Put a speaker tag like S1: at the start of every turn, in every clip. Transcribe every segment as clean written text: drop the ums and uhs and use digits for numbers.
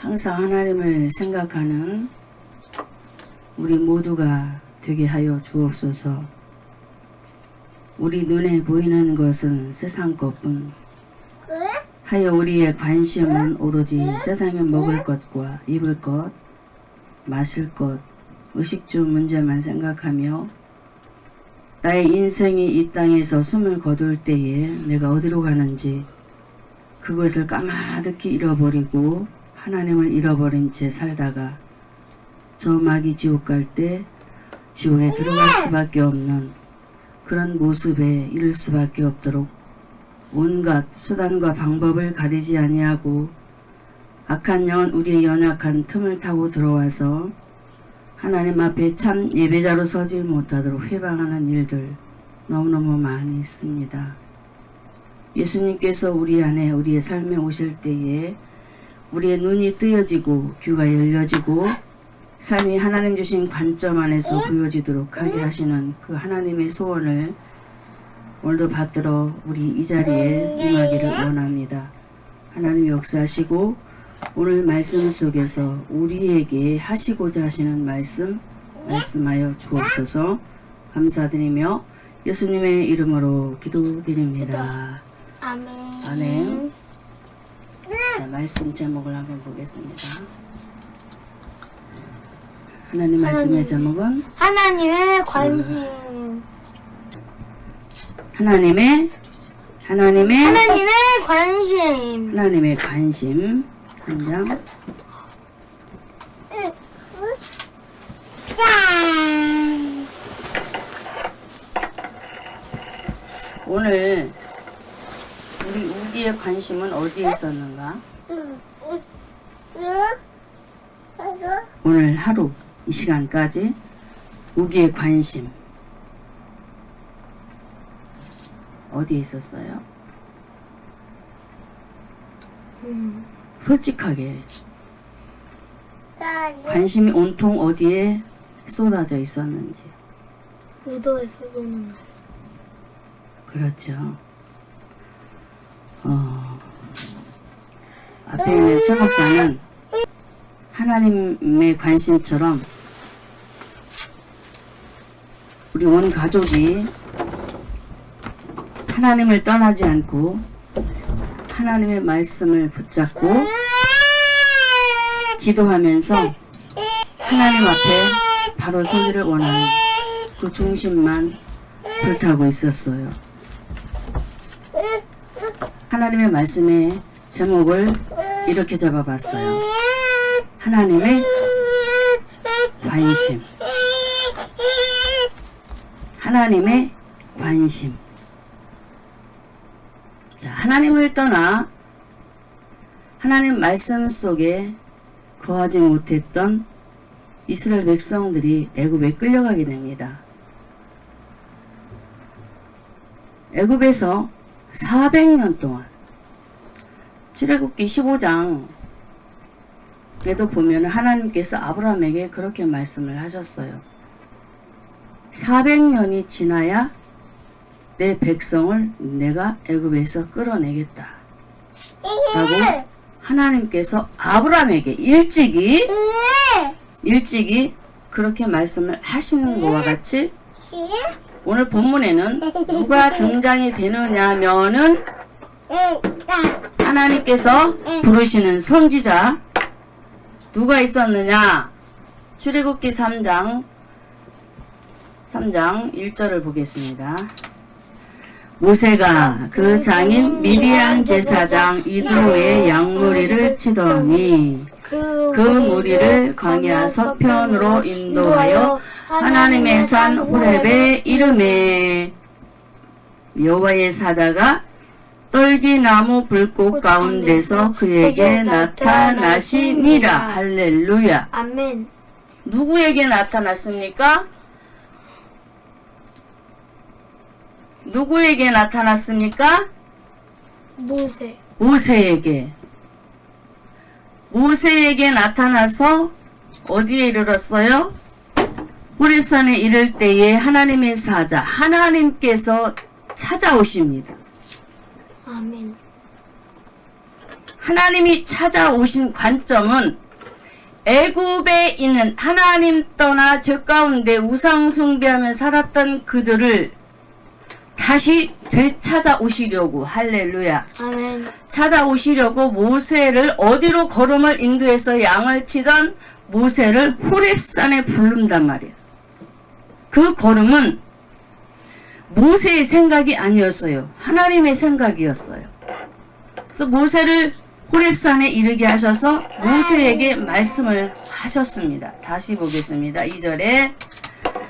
S1: 항상 하나님을 생각하는 우리 모두가 되게 하여 주옵소서. 우리 눈에 보이는 것은 세상 것뿐 하여 우리의 관심은 오로지 세상에 먹을 것과 입을 것, 마실 것, 의식주 문제만 생각하며 나의 인생이 이 땅에서 숨을 거둘 때에 내가 어디로 가는지 그것을 까마득히 잃어버리고 하나님을 잃어버린 채 살다가 저 마귀 지옥 갈 때 지옥에 들어갈 수밖에 없는 그런 모습에 이를 수밖에 없도록 온갖 수단과 방법을 가리지 아니하고 악한 영은 우리의 연약한 틈을 타고 들어와서 하나님 앞에 참 예배자로 서지 못하도록 회방하는 일들 너무너무 많이 있습니다. 예수님께서 우리 안에 우리의 삶에 오실 때에 우리의 눈이 뜨여지고 귀가 열려지고 삶이 하나님 주신 관점 안에서 보여지도록 하게 하시는 그 하나님의 소원을 오늘도 받들어 우리 이 자리에 임하기를 원합니다. 하나님 역사하시고 오늘 말씀 속에서 우리에게 하시고자 하시는 말씀하여 주옵소서. 감사드리며 예수님의 이름으로 기도드립니다.
S2: 아멘.
S1: 아멘. 자, 말씀 제목을 한번 보겠습니다. 하나님 말씀의 제목은
S2: 하나님의 관심.
S1: 하나님의
S2: 관심.
S1: 하나님의 관심 한 장. 오늘 우리 우기의 관심은 어디에 있었는가? 오늘 하루 이 시간까지 우기의 관심 어디에 있었어요? 솔직하게 관심이 온통 어디에 쏟아져 있었는지.
S2: 의도에 쓰고는 날.
S1: 그렇죠. 앞에 있는 최 목사는 하나님의 관심처럼 우리 온 가족이 하나님을 떠나지 않고 하나님의 말씀을 붙잡고 기도하면서 하나님 앞에 바로 서기를 원하는 그 중심만 불타고 있었어요. 하나님의 말씀의 제목을 이렇게 잡아봤어요. 하나님의 관심. 하나님의 관심. 자, 하나님을 떠나 하나님 말씀 속에 거하지 못했던 이스라엘 백성들이 애굽에 끌려가게 됩니다. 애굽에서 400년 동안 출애굽기 15장에도 보면 하나님께서 아브라함에게 그렇게 말씀을 하셨어요. 400년이 지나야 내 백성을 내가 애굽에서 끌어내겠다 라고 하나님께서 아브라함에게 일찍이 그렇게 말씀을 하시는 것과 같이 오늘 본문에는 누가 등장이 되느냐면은 하나님께서 부르시는 선지자 누가 있었느냐? 출애굽기 3장 1절을 보겠습니다. 모세가 그 장인 미디안 제사장 이드로의 양무리를 치더니 그 무리를 광야 서편으로 인도하여 하나님의 산 호렙에 이르매 여호와의 사자가 떨기나무 불꽃 가운데서 그에게 나타나시니라. 할렐루야.
S2: 아멘.
S1: 누구에게 나타났습니까? 누구에게 나타났습니까? 모세에게 나타나서 어디에 이르렀어요? 호렙산에 이를 때에 하나님의 사자 하나님께서 찾아오십니다.
S2: 아멘.
S1: 하나님이 찾아오신 관점은 애굽에 있는 하나님 떠나 죄 가운데 우상 숭배하며 살았던 그들을 다시 되찾아오시려고, 할렐루야,
S2: 아멘.
S1: 찾아오시려고 모세를 어디로 걸음을 인도해서 양을 치던 모세를 호렙산에 부른단 말이야. 그 걸음은 모세의 생각이 아니었어요. 하나님의 생각이었어요. 그래서 모세를 호렙산에 이르게 하셔서 모세에게 말씀을 하셨습니다. 다시 보겠습니다. 2절에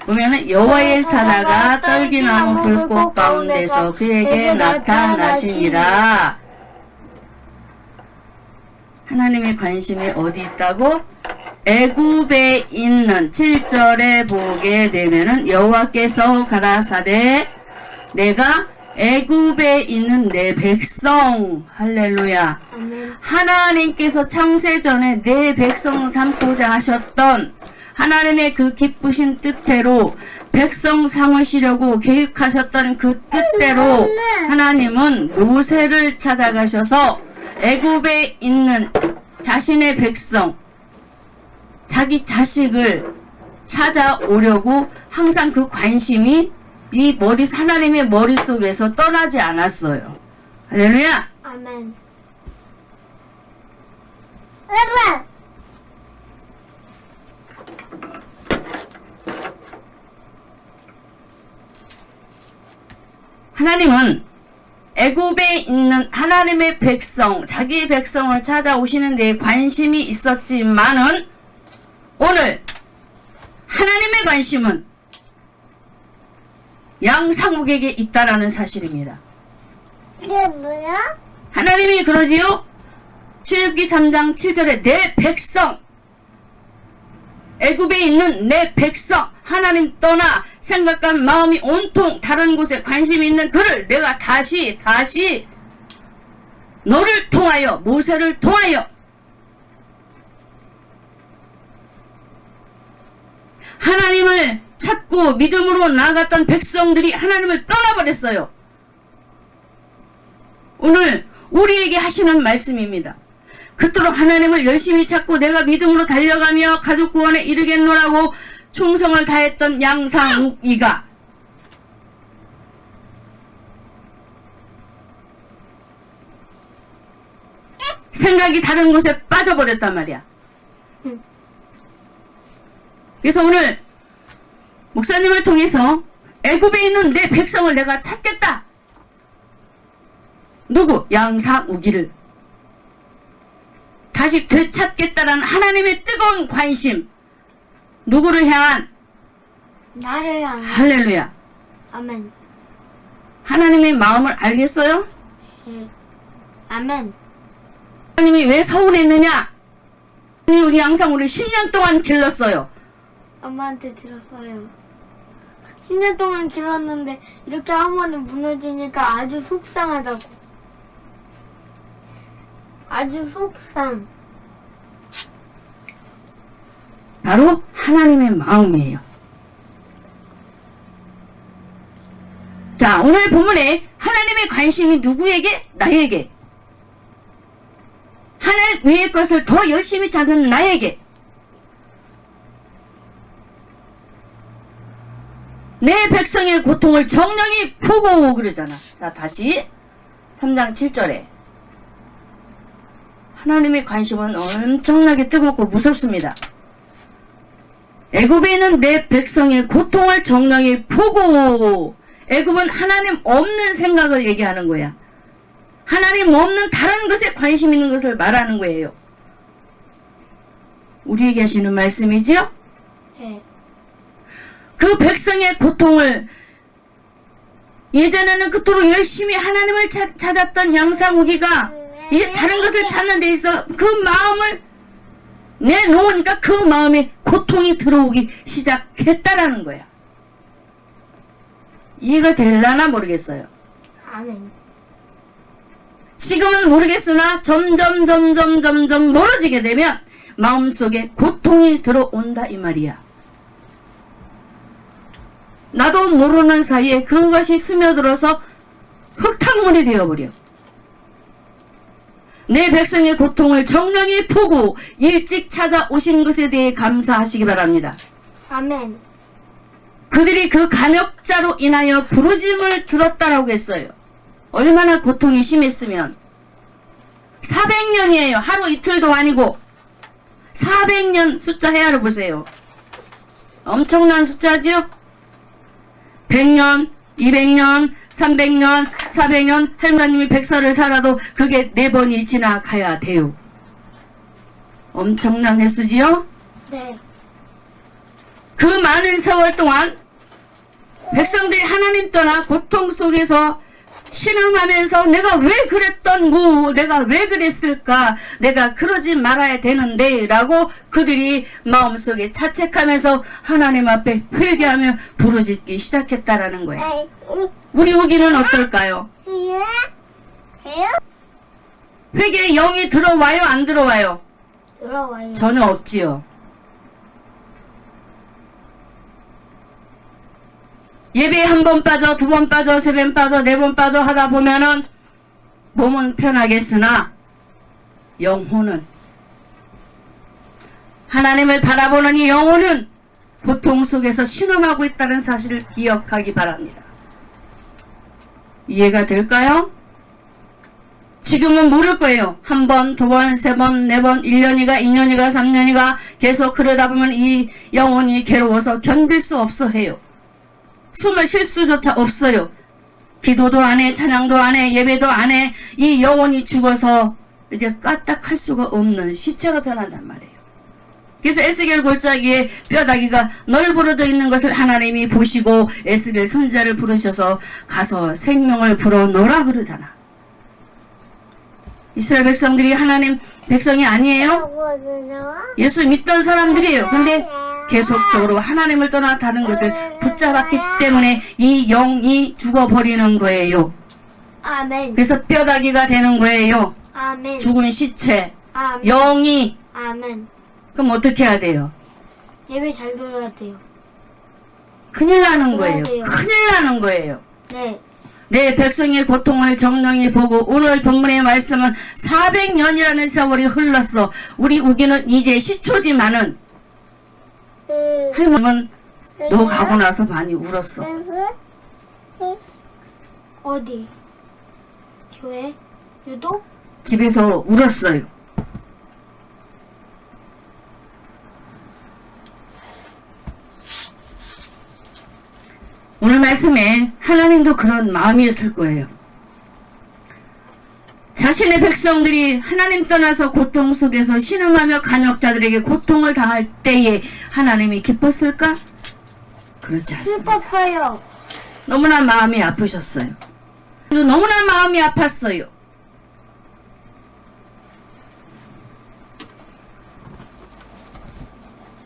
S1: 보면은 여호와의 사자가 떨기나무 불꽃 가운데서 그에게 나타나시니라. 하나님의 관심이 어디 있다고? 애굽에 있는 7절에 보게 되면은 여호와께서 가라사대 내가 애굽에 있는 내 백성, 할렐루야,
S2: 아멘.
S1: 하나님께서 창세전에 내 백성 삼고자 하셨던 하나님의 그 기쁘신 뜻대로 백성 삼으시려고 계획하셨던 그 뜻대로 하나님은 모세를 찾아가셔서 애굽에 있는 자신의 백성, 자기 자식을 찾아오려고 항상 그 관심이 이 하나님의 머릿속에서 떠나지 않았어요. 할렐루야!
S2: 아멘.
S1: 하나님은 애굽에 있는 하나님의 백성, 자기 백성을 찾아오시는 데 관심이 있었지만은 오늘 하나님의 관심은 양상욱에게 있다라는 사실입니다.
S2: 이게 뭐야?
S1: 하나님이 그러지요? 출애굽기 3장 7절에 내 백성, 애굽에 있는 내 백성, 하나님 떠나 생각과 마음이 온통 다른 곳에 관심이 있는 그를 내가 다시 너를 통하여, 모세를 통하여 하나님을 찾고 믿음으로 나아갔던 백성들이 하나님을 떠나버렸어요. 오늘 우리에게 하시는 말씀입니다. 그토록 하나님을 열심히 찾고 내가 믿음으로 달려가며 가족 구원에 이르겠노라고 충성을 다했던 양상욱이가 생각이 다른 곳에 빠져버렸단 말이야. 그래서 오늘 목사님을 통해서 애굽에 있는 내 백성을 내가 찾겠다. 누구? 양상욱이를 다시 되찾겠다라는 하나님의 뜨거운 관심. 누구를 향한?
S2: 나를 향한.
S1: 할렐루야.
S2: 아멘.
S1: 하나님의 마음을 알겠어요?
S2: 예. 아멘.
S1: 하나님이 왜 서운했느냐? 우리 양상우를 10년 동안 길렀어요.
S2: 엄마한테 들었어요. 10년 동안 길었는데 이렇게 한 번에 무너지니까 아주 속상하다고. 아주 속상.
S1: 바로 하나님의 마음이에요. 자, 오늘 본문에 하나님의 관심이 누구에게? 나에게. 하나님 외의 것을 더 열심히 찾는 나에게. 내 백성의 고통을 정령이 보고 그러잖아. 자, 다시 3장 7절에 하나님의 관심은 엄청나게 뜨겁고 무섭습니다. 애굽에 있는 내 백성의 고통을 정령이 보고. 애굽은 하나님 없는 생각을 얘기하는 거야. 하나님 없는 다른 것에 관심 있는 것을 말하는 거예요. 우리에게 하시는 말씀이지요?
S2: 예.
S1: 그 백성의 고통을 예전에는 그토록 열심히 하나님을 찾았던 양상욱이가 이제 다른 것을 찾는 데 있어 그 마음을 내놓으니까 그 마음에 고통이 들어오기 시작했다라는 거야. 이해가 될라나 모르겠어요.
S2: 아멘.
S1: 지금은 모르겠으나 점점 멀어지게 되면 마음속에 고통이 들어온다 이 말이야. 나도 모르는 사이에 그것이 스며들어서 흙탕물이 되어버려. 내 백성의 고통을 정령이 보고 일찍 찾아오신 것에 대해 감사하시기 바랍니다.
S2: 아멘.
S1: 그들이 그 간역자로 인하여 부르짐을 들었다라고 했어요. 얼마나 고통이 심했으면 400년이에요. 하루 이틀도 아니고 400년 숫자 헤아려 보세요. 엄청난 숫자지요? 100년, 200년, 300년, 400년 할머님이 100살을 살아도 그게 4번이 지나가야 돼요. 엄청난 횟수지요?
S2: 네.
S1: 그 많은 세월 동안 백성들이 하나님 떠나 고통 속에서 신음하면서 내가 왜 그랬던고, 내가 왜 그랬을까, 내가 그러지 말아야 되는데 라고 그들이 마음속에 자책하면서 하나님 앞에 회개하며 부르짖기 시작했다라는 거예요. 우리 우기는 어떨까요? 회개의 영이 들어와요, 안 들어와요?
S2: 들어와요.
S1: 전혀 없지요. 예배에 한 번 빠져, 2번 빠져, 3번 빠져, 4번 빠져 하다 보면은 몸은 편하겠으나 영혼은, 하나님을 바라보는 이 영혼은 고통 속에서 신음하고 있다는 사실을 기억하기 바랍니다. 이해가 될까요? 지금은 모를 거예요. 1번, 2번, 3번, 4번, 1년이가, 2년이가, 3년이가 계속 그러다 보면 이 영혼이 괴로워서 견딜 수 없어 해요. 숨을 쉴 수조차 없어요. 기도도 안 해, 찬양도 안 해, 예배도 안 해. 이 영혼이 죽어서 이제 까딱할 수가 없는 시체로 변한단 말이에요. 그래서 에스겔 골짜기에 뼈다귀가 널브러져 있는 것을 하나님이 보시고 에스겔 선지자를 부르셔서 가서 생명을 불어넣으라 그러잖아. 이스라엘 백성들이 하나님 백성이 아니에요? 예수 믿던 사람들이에요. 근데 계속적으로 하나님을 떠나 다른 것을 붙잡았기 때문에 이 영이 죽어버리는 거예요.
S2: 아멘.
S1: 그래서 뼈다귀가 되는 거예요.
S2: 아멘.
S1: 죽은 시체,
S2: 아멘.
S1: 영이.
S2: 아멘.
S1: 그럼 어떻게 해야 돼요?
S2: 예배 잘 들어야 돼요.
S1: 큰일 나는 거예요.
S2: 돼요.
S1: 큰일 나는 거예요.
S2: 네.
S1: 내 백성의 고통을 정령이 보고 오늘 본문의 말씀은 400년이라는 세월이 흘렀어. 우리 우기는 이제 시초지만은 할머니는 너 가고 나서 많이 울었어.
S2: 어디? 교회? 유독?
S1: 집에서 울었어요. 오늘 말씀에 하나님도 그런 마음이 있을 거예요. 자신의 백성들이 하나님 떠나서 고통 속에서 신음하며 간역자들에게 고통을 당할 때에 하나님이 기뻤을까? 그렇지 않습니다.
S2: 슬펐어요.
S1: 너무나 마음이 아프셨어요. 너무나 마음이 아팠어요.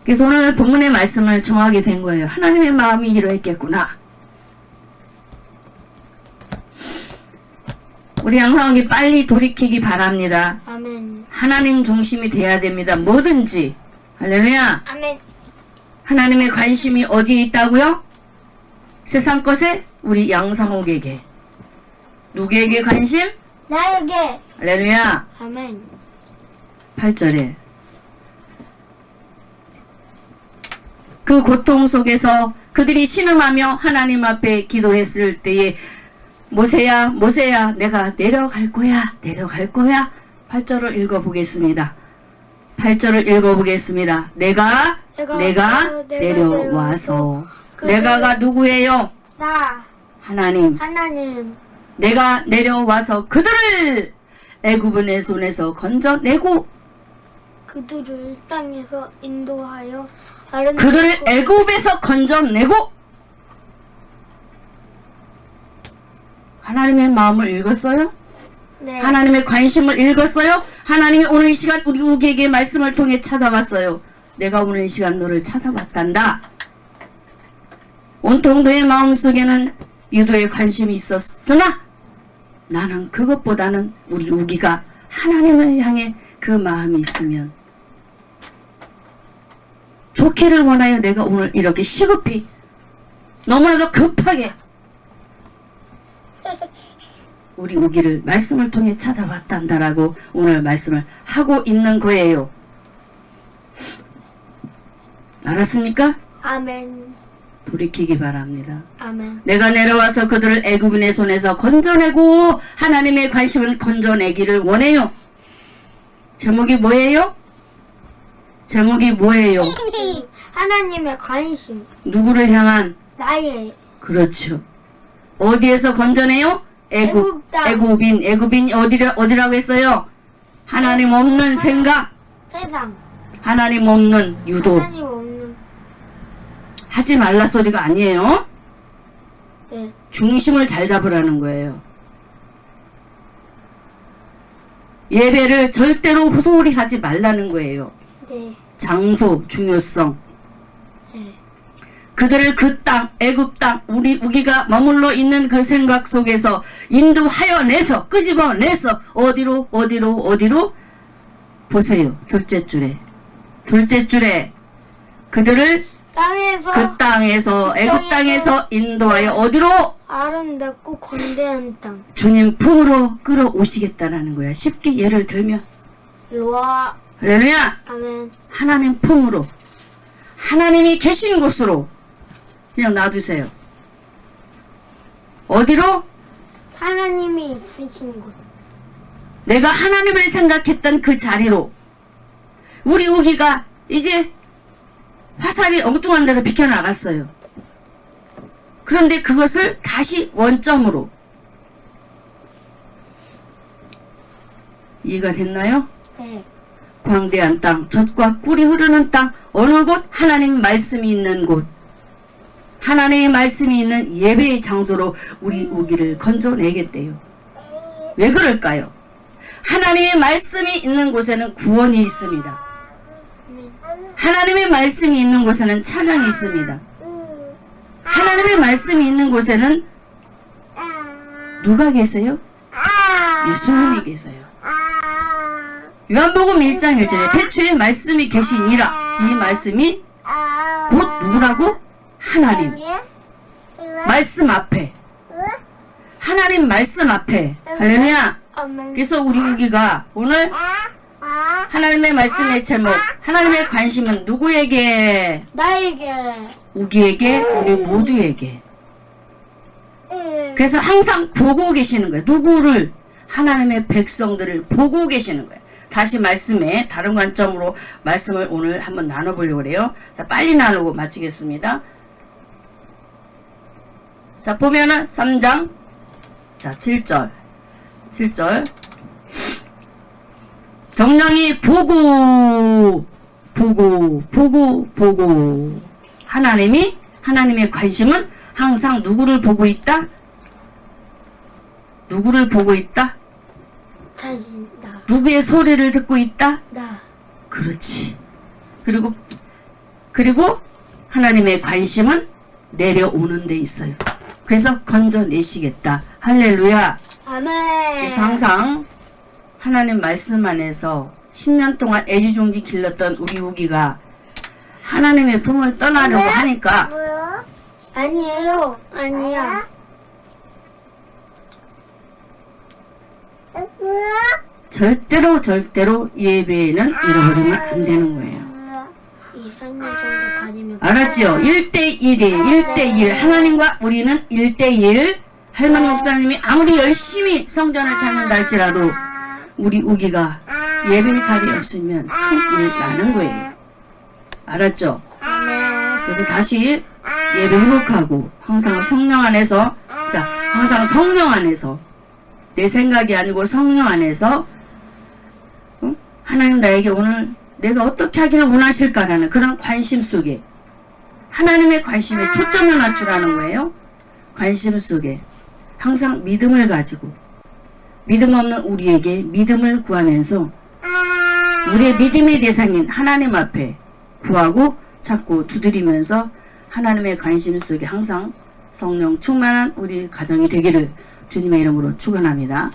S1: 그래서 오늘 본문의 말씀을 정하게 된 거예요. 하나님의 마음이 이러했겠구나. 우리 양상욱이 빨리 돌이키기 바랍니다.
S2: 아멘.
S1: 하나님 중심이 돼야 됩니다. 뭐든지. 할렐루야.
S2: 아멘.
S1: 하나님의 관심이 어디에 있다고요? 세상 것에? 우리 양상욱에게. 누구에게 관심?
S2: 나에게.
S1: 할렐루야.
S2: 아멘.
S1: 8절에 그 고통 속에서 그들이 신음하며 하나님 앞에 기도했을 때에 모세야 모세야 내가 내려갈 거야 내려갈 거야. 8절을 읽어보겠습니다. 8절을 읽어보겠습니다. 내가 내려와서 내가가 누구예요?
S2: 나.
S1: 하나님.
S2: 하나님.
S1: 내가 내려와서 그들을 애굽인의 손에서 건져내고
S2: 그들을 땅에서 인도하여 다른
S1: 그들을
S2: 곳-
S1: 애굽에서 건져내고. 하나님의 마음을 읽었어요?
S2: 네.
S1: 하나님의 관심을 읽었어요? 하나님이 오늘 이 시간 우리 우기에게 말씀을 통해 찾아왔어요. 내가 오늘 이 시간 너를 찾아왔단다. 온통 너의 마음속에는 유도의 관심이 있었으나 나는 그것보다는 우리 우기가 하나님을 향해 그 마음이 있으면 좋기를 원하여 내가 오늘 이렇게 시급히 너무나도 급하게 우리 우기를 말씀을 통해 찾아왔단다라고 오늘 말씀을 하고 있는 거예요. 알았습니까?
S2: 아멘.
S1: 돌이키기 바랍니다.
S2: 아멘.
S1: 내가 내려와서 그들을 애굽인의 손에서 건져내고 하나님의 관심을 건져내기를 원해요. 제목이 뭐예요? 제목이 뭐예요?
S2: 하나님의 관심.
S1: 누구를 향한?
S2: 나의.
S1: 그렇죠. 어디에서 건져내요?
S2: 애굽 땅.
S1: 애굽인이 어디라고 했어요? 하나님 없는 생각,
S2: 세상.
S1: 하나님 없는 유도.
S2: 하나님 없는.
S1: 하지 말라 소리가 아니에요.
S2: 네.
S1: 중심을 잘 잡으라는 거예요. 예배를 절대로 소홀히 하지 말라는 거예요.
S2: 네.
S1: 장소 중요성.
S2: 네.
S1: 그들을 그 땅, 애굽 땅, 우리가 머물러 있는 그 생각 속에서 인도하여 내서, 끄집어내서 어디로 보세요. 둘째 줄에 그들을
S2: 땅에서.
S1: 그 땅에서 애굽 땅에서 인도하여 어디로?
S2: 아름답고 건대한 땅.
S1: 주님 품으로 끌어오시겠다라는 거야. 쉽게 예를 들면
S2: 로아.
S1: 할렐루야.
S2: 아멘.
S1: 하나님 품으로, 하나님이 계신 곳으로 그냥 놔두세요. 어디로?
S2: 하나님이 있으신 곳.
S1: 내가 하나님을 생각했던 그 자리로. 우리 우기가 이제 화살이 엉뚱한 데로 비켜나갔어요. 그런데 그것을 다시 원점으로. 이해가 됐나요?
S2: 네.
S1: 광대한 땅, 젖과 꿀이 흐르는 땅, 어느 곳? 하나님 말씀이 있는 곳. 하나님의 말씀이 있는 예배의 장소로 우리 우기를 건져내겠대요. 왜 그럴까요? 하나님의 말씀이 있는 곳에는 구원이 있습니다. 하나님의 말씀이 있는 곳에는 찬양이 있습니다. 하나님의 말씀이 있는 곳에는 누가 계세요? 예수님이 계세요. 요한복음 1장 1절에 태초에 말씀이 계시니라. 이 말씀이 곧 누구라고? 하나님. 말씀 앞에. 하나님 말씀 앞에. 할렐루야.
S2: 아멘.
S1: 그래서 우리 우기가 오늘 하나님의 말씀의 제목, 하나님의 관심은 누구에게?
S2: 나에게.
S1: 우기에게, 우리 모두에게. 그래서 항상 보고 계시는 거예요. 누구를? 하나님의 백성들을 보고 계시는 거예요. 다시 말씀에 다른 관점으로 말씀을 오늘 한번 나눠보려고 그래요. 자, 빨리 나누고 마치겠습니다. 자, 보면은 3장, 자, 7절. 정령이 보고. 하나님의 관심은 항상 누구를 보고 있다? 누구를 보고 있다?
S2: 자신. 나.
S1: 누구의 소리를 듣고 있다?
S2: 나.
S1: 그렇지. 그리고 하나님의 관심은 내려오는 데 있어요. 그래서 건져내시겠다. 할렐루야.
S2: 아멘.
S1: 그래서 항상 하나님 말씀 안에서 10년 동안 애지중지 길렀던 우리 우기가 하나님의 품을 떠나려고 하니까
S2: 뭐야? 아니에요. 아니야.
S1: 절대로 예배에는 잃어버리면 안 되는 거예요.
S2: 2, 3년 정도 다니면.
S1: 알았죠? 1대1 하나님과 우리는 1대1. 할머니 목사님이 아무리 열심히 성전을 찾는다 할지라도 우리 우기가 예배 자리에 없으면 큰 일 나는 거예요. 알았죠? 그래서 다시 예배 회복하고 항상 성령 안에서, 자, 항상 성령 안에서, 내 생각이 아니고 성령 안에서 하나님 나에게 오늘 내가 어떻게 하기를 원하실까라는 그런 관심 속에, 하나님의 관심에 초점을 맞추라는 거예요. 관심 속에 항상 믿음을 가지고, 믿음 없는 우리에게 믿음을 구하면서 우리의 믿음의 대상인 하나님 앞에 구하고 찾고 두드리면서 하나님의 관심 속에 항상 성령 충만한 우리 가정이 되기를 주님의 이름으로 축원합니다.